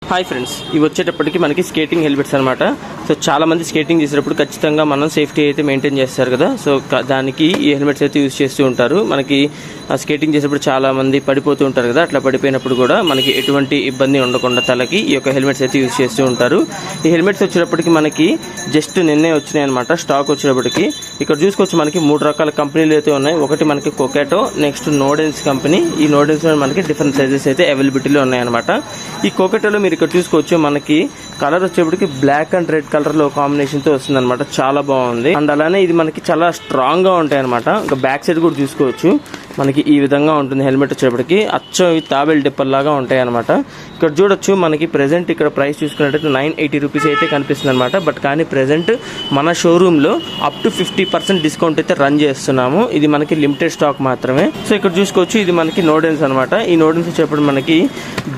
Hi friends, ఇవి వచ్చేటప్పటికి మనకి స్కేటింగ్ హెల్మెట్స్ అనమాట. సో చాలా మంది స్కేటింగ్ చేసేటప్పుడు ఖచ్చితంగా మనం సేఫ్టీ అయితే మెయింటైన్ చేస్తారు కదా. సో దానికి ఈ హెల్మెట్స్ అయితే యూజ్ చేస్తూ ఉంటారు. మనకి స్కేటింగ్ చేసేటప్పుడు చాలా మంది పడిపోతూ ఉంటారు కదా. అట్లా పడిపోయినప్పుడు కూడా మనకి ఎటువంటి ఇబ్బంది ఉండకుండా తలకి ఈ యొక్క హెల్మెట్స్ అయితే యూజ్ చేస్తూ ఉంటారు. ఈ హెల్మెట్స్ వచ్చేటప్పటికి మనకి జస్ట్ నిన్నే వచ్చినాయి అనమాట. స్టాక్ వచ్చేటప్పటికి ఇక్కడ చూసుకోవచ్చు మనకి 3 రకాల కంపెనీలు అయితే ఉన్నాయి. ఒకటి మనకి కొకాటో, నెక్స్ట్ నోడెన్స్ కంపెనీ. ఈ నోడెన్స్ మనకి డిఫరెంట్ సైజెస్ అయితే అవైలబిలిటీలో ఉన్నాయన్నమాట. ఈ కొకాటోలో మీరు ఇక్కడ చూసుకోవచ్చు మనకి కలర్ వచ్చేప్పటికి బ్లాక్ అండ్ రెడ్ కలర్ లో కాంబినేషన్ తో వస్తుంది అనమాట. చాలా బాగుంది. అండ్ అలానే ఇది మనకి చాలా స్ట్రాంగ్ గా ఉంటాయి అనమాట. ఇంకా బ్యాక్ సైడ్ కూడా చూసుకోవచ్చు మనకి ఈ విధంగా ఉంటుంది. హెల్మెట్ వచ్చేప్పటికి అచ్చం తాబేల్ డిప్పర్ లాగా ఉంటాయి అనమాట. ఇక్కడ చూడొచ్చు మనకి ప్రెసెంట్ ఇక్కడ ప్రైస్ చూసుకున్నట్టయితే 980 రూపీస్ అయితే కనిపిస్తుంది అనమాట. బట్ కానీ ప్రెసెంట్ మన షోరూమ్ లో అప్ టు 50% డిస్కౌంట్ అయితే రన్ చేస్తున్నాము. ఇది మనకి లిమిటెడ్ స్టాక్ మాత్రమే. సో ఇక్కడ చూసుకోవచ్చు ఇది మనకి నోడెన్స్ అనమాట. ఈ నోడెన్స్ వచ్చేప్పుడు మనకి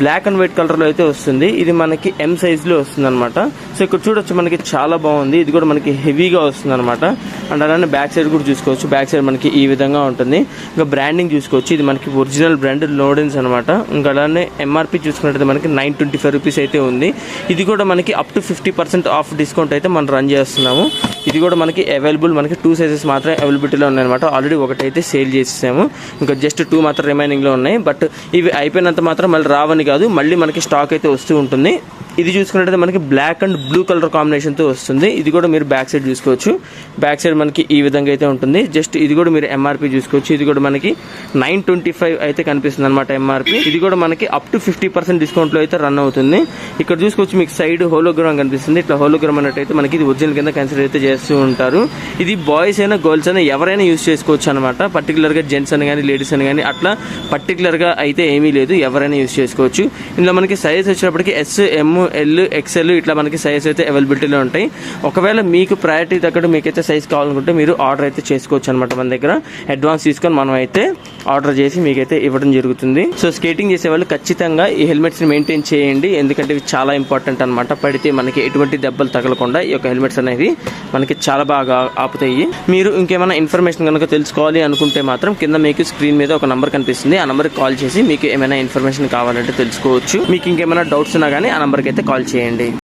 బ్లాక్ అండ్ వైట్ కలర్ లో అయితే వస్తుంది. ఇది మనకి M సైజ్ లో వస్తుంది అనమాట. సో ఇక్కడ చూడొచ్చు మనకి చాలా బాగుంది. ఇది కూడా మనకి హెవీగా వస్తుంది అనమాట. అండ్ అలానే బ్యాక్ సైడ్ కూడా చూసుకోవచ్చు. బ్యాక్ సైడ్ మనకి ఈ విధంగా ఉంటుంది. ఇంకా బ్రాండింగ్ చూసుకోవచ్చు. ఇది మనకి ఒరిజినల్ బ్రాండ్ నోడెన్స్ అనమాట. ఇంకా అలానే MRP చూసుకున్నట్టయితే మనకి 925 రూపీస్ అయితే ఉంది. ఇది కూడా మనకి అప్ టు 50% ఆఫ్ డిస్కౌంట్ అయితే మనం రన్ చేస్తున్నాము. ఇది కూడా మనకి అవైలబుల్, మనకి 2 సైజెస్ మాత్రమే అవైలబిలిటీలో ఉన్నాయన్నమాట. ఆల్రెడీ ఒకటైతే సేల్ చేసేసాము. ఇంకా జస్ట్ 2 మాత్రం రిమైనింగ్ లో ఉన్నాయి. బట్ ఇవి అయిపోయినంత మాత్రం మళ్ళీ రావని కాదు, మళ్ళీ మనకి స్టాక్ అయితే వస్తూ ఉంటుంది. ఇది చూసుకున్నట్టయితే మనకి బ్లాక్ అండ్ బ్లూ కలర్ కాంబినేషన్తో వస్తుంది. ఇది కూడా మీరు బ్యాక్ సైడ్ చూసుకోవచ్చు. బ్యాక్ సైడ్ మనకి ఈ విధంగా అయితే ఉంటుంది. జస్ట్ ఇది కూడా మీరు MRP చూసుకోవచ్చు. ఇది కూడా మనకి 925 అయితే కనిపిస్తుంది అనమాట MRP. ఇది కూడా మనకి అప్ టు 50% డిస్కౌంట్లో అయితే రన్ అవుతుంది. ఇక్కడ చూసుకోవచ్చు మీకు సైడ్ హోలోగ్రామ్ కనిపిస్తుంది. ఇట్లా హోలోగ్రామ్ అన్నట్టయితే మనకి ఇది ఒరిజినల్ కింద కన్సిడర్ అయితే చేస్తూ ఉంటారు. ఇది బాయ్స్ అయినా గర్ల్స్ అయినా ఎవరైనా యూజ్ చేసుకోవచ్చు అనమాట. పర్టికులర్గా జెంట్స్ అని కానీ లేడీస్ అని కానీ అట్లా పర్టికులర్గా అయితే ఏమీ లేదు, ఎవరైనా యూజ్ చేసుకోవచ్చు. ఇందులో మనకి సైజ్ వచ్చినప్పటికీ S, M, L, XL ఇట్లా మనకి సైజ్ అయితే అవైలబిలిటీలో ఉంటాయి. ఒకవేళ మీకు ప్రయారిటీ తగ్గట్టు మీకైతే సైజ్ కావాలనుకుంటే మీరు ఆర్డర్ అయితే చేసుకోవచ్చు అనమాట. మన దగ్గర అడ్వాన్స్ తీసుకొని మనం అయితే ఆర్డర్ చేసి మీకైతే ఇవ్వడం జరుగుతుంది. సో స్కేటింగ్ చేసే వాళ్ళు ఖచ్చితంగా ఈ హెల్మెట్స్ ని మెయింటైన్ చేయండి. ఎందుకంటే ఇవి చాలా ఇంపార్టెంట్ అనమాట. పడితే మనకి ఎటువంటి దెబ్బలు తగలకుండా ఈ యొక్క హెల్మెట్స్ అనేవి మనకి చాలా బాగా ఆపుతాయి. మీరు ఇంకేమైనా ఇన్ఫర్మేషన్ కనుక తెలుసుకోవాలి అనుకుంటే మాత్రం కింద మీకు స్క్రీన్ మీద ఒక నంబర్ కనిపిస్తుంది. ఆ నంబర్కి కాల్ చేసి మీకు ఏమైనా ఇన్ఫర్మేషన్ కావాలంటే తెలుసుకోవచ్చు. మీకు ఇంకేమైనా డౌట్స్ ఉన్నా కానీ ఆ నంబర్కి అయితే కాల్ చేయండి.